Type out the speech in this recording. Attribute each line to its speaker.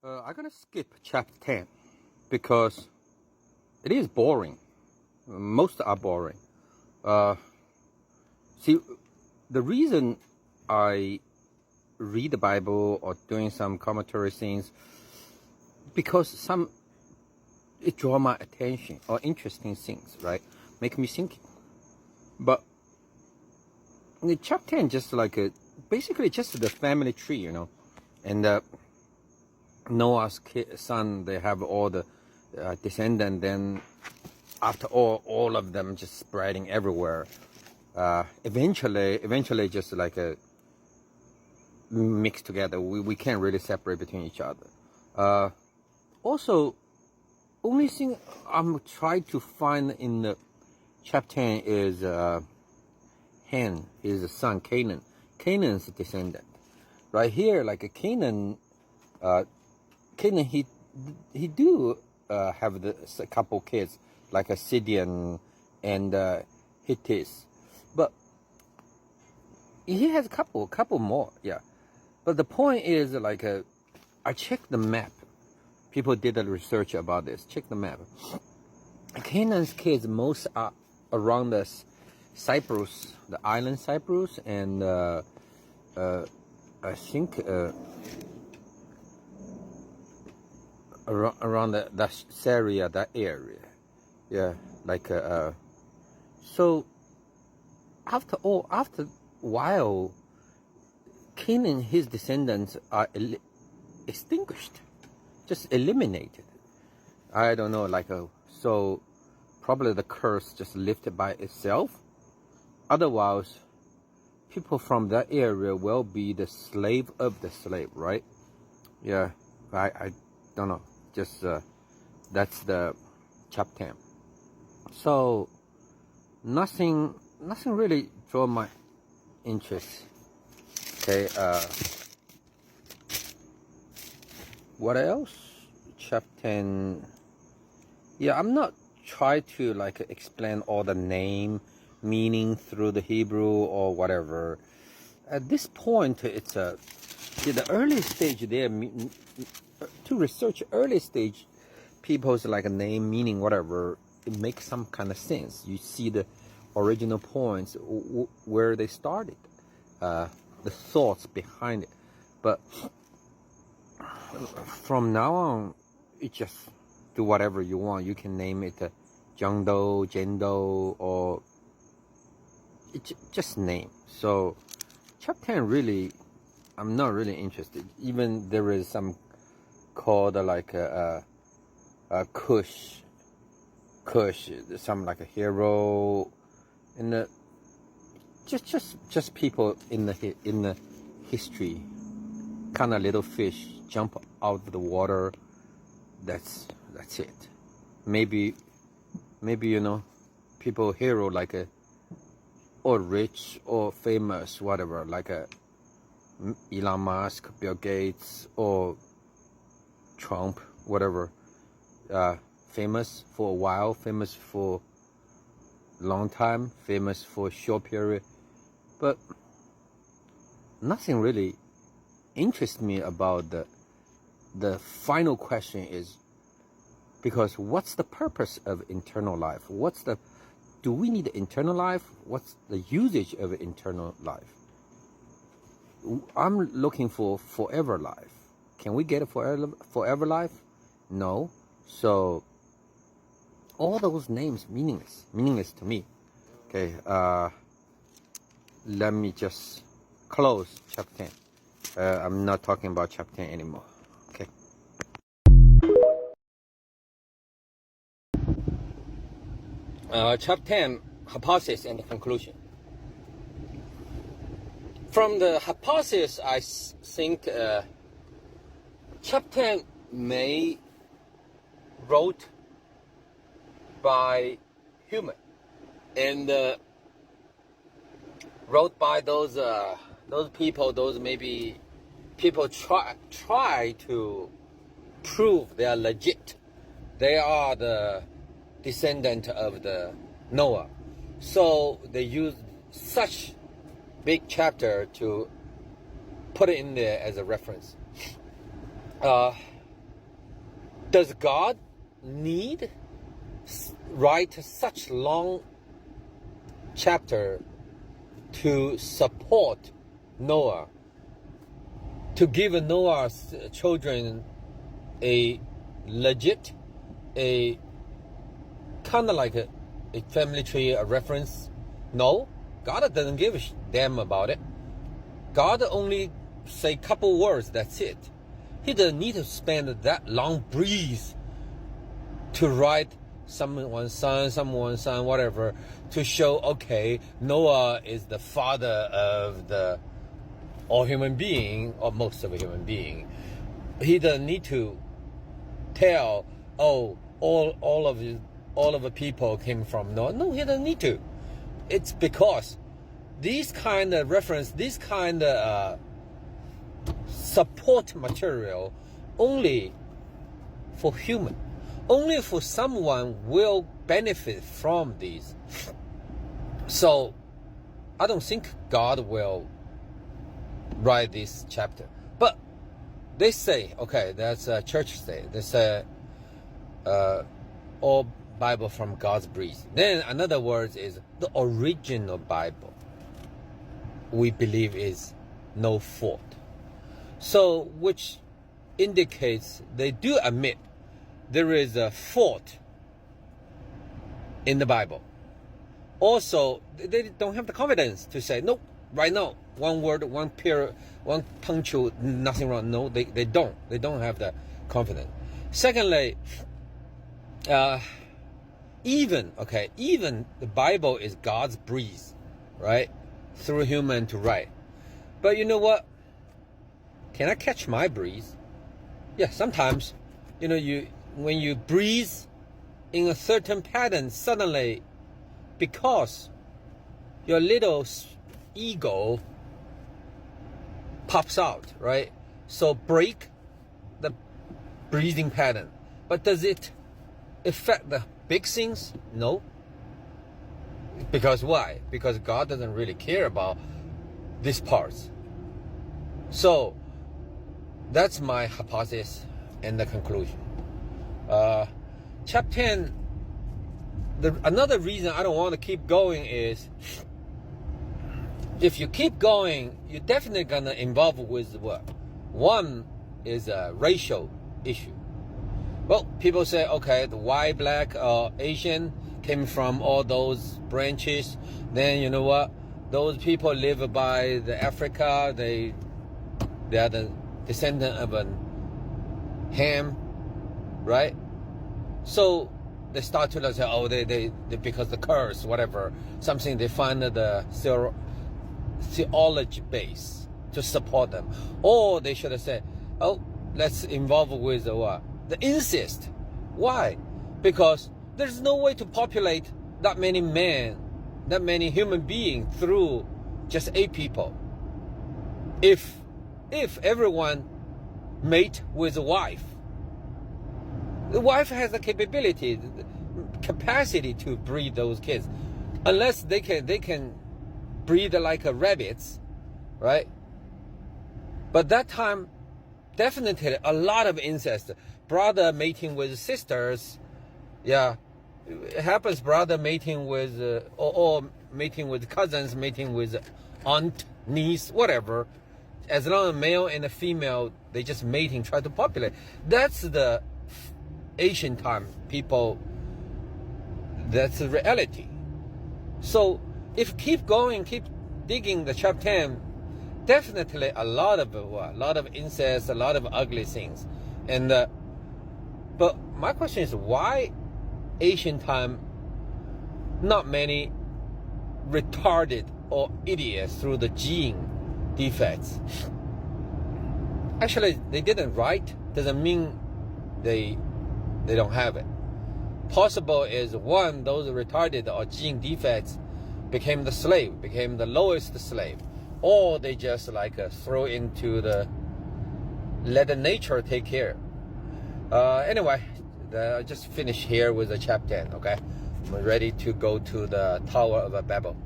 Speaker 1: I'm gonna skip chapter 10 because it is boring. Most are boring. See, the reason I read the Bible or doing some commentary things because it draw my attention or interesting things, right? Make me thinking. But in chapter 10, just like basically just the family tree, and Noah's son, they have all the descendants. Then after all of them just spreading everywhere, eventually just like a mix together. We can't really separate between each other. Also, only thing I'm trying to find in the chapter 10 is Ham, his son Canaan. Canaan's descendant. Right here, like a Canaan, he do have a couple kids, like a Sidon and Hittites, but he has a couple more, yeah. But the point is, like, I checked the map. People did the research about this. Check the map. Canaan's kids most are around the Cyprus, the island Cyprus, and I think around that area, yeah. Like so after a while, Canaan, his descendants are extinguished, just eliminated. I don't know, like so probably the curse just lifted by itself. Otherwise, people from that area will be the slave of the slave, right? Yeah, I don't know. Just that's the chapter 10. So nothing really draw my interest. Okay. What else? Chapter 10. Yeah, I'm not trying to like explain all the name meaning through the Hebrew or whatever. At this point, it's the early stage there. To research early stage people's like a name meaning whatever, it makes some kind of sense. You see the original points where they started, the thoughts behind it. But from now on, you just do whatever you want. You can name it Jangdo, Jendo, or just name. So chapter 10 really, I'm not really interested. Even there is some called like a Cush, some like a hero, and just people in the history, kind of little fish jump out of the water. That's it. Maybe people hero like or rich or famous, whatever, like Elon Musk, Bill Gates, or Trump, whatever. Famous for a while, famous for a long time, famous for a short period, but nothing really interests me about the final question is, because what's the purpose of eternal life? Do we need eternal life? What's the usage of eternal life? I'm looking for forever life. Can we get a forever life? No. So all those names meaningless to me. Okay. Let me just close chapter 10. I'm not talking about chapter 10 anymore. Okay. Chapter 10, hypothesis and the conclusion. From the hypothesis, I think chapter 10 may wrote by human and wrote by those people, those maybe people try to prove they are legit. They are the descendant of the Noah. So they use such big chapter to put it in there as a reference. Does God need write such long chapter to support Noah, to give Noah's children a legit, a kind of like a family tree, a reference? No, God doesn't give a damn about it. God only say a couple words, that's it. He doesn't need to spend that long breeze to write someone's son, whatever, to show, okay, Noah is the father of all human being, or most of a human being. He doesn't need to tell, oh, all of the people came from Noah. No, he doesn't need to. It's because these kind of reference, this kind of support material, only for human, only for someone will benefit from these. So I don't think God will write this chapter. But they say, okay, that's a church say, they say all Bible from God's breeze. Then another word is the original Bible, we believe is no fault. So which indicates they do admit there is a fault in the Bible. Also, they don't have the confidence to say, no, right now, one word, one period, one punctual, nothing wrong. No, they don't. They don't have the confidence. Secondly, even the Bible is God's breeze, right? Through human to write. But you know what? Can I catch my breeze? Yeah, sometimes, when you breathe in a certain pattern, suddenly, because your little ego pops out, right? So break the breathing pattern. But does it affect the big things? No. Because why? Because God doesn't really care about these parts. So that's my hypothesis and the conclusion. Chapter 10, another reason I don't want to keep going is, if you keep going, you're definitely going to involve with what? One is a racial issue. Well, people say, okay, the white, black, Asian came from all those branches. Then you know what? Those people live by the Africa. They are the descendant of a Ham, right? So they start to say, oh, they because the curse, whatever, something they find the theology base to support them. Or they should have said, oh, let's involve with what? The incest. Why? Because there's no way to populate that many men, that many human beings through just 8 people. If everyone mate with a wife, the wife has the capacity to breed those kids, unless they can breed like rabbits, right? But that time, definitely a lot of incest. Brother mating with sisters, yeah, it happens. Brother mating with or mating with cousins, mating with aunt, niece, whatever. As long as male and a female, they just mating, try to populate. That's the Asian time people. That's the reality. So if keep going, keep digging the chapter 10, definitely a lot of incest, a lot of ugly things, and but my question is, why Asian time not many retarded or idiots through the gene defects? Actually, they didn't write, doesn't mean they don't have it. Possible is one, those retarded or gene defects became the slave, became the lowest slave, or they just throw into let the nature take care. Anyway, I just finished here with the chapter 10. Okay, I'm ready to go to the Tower of Babel.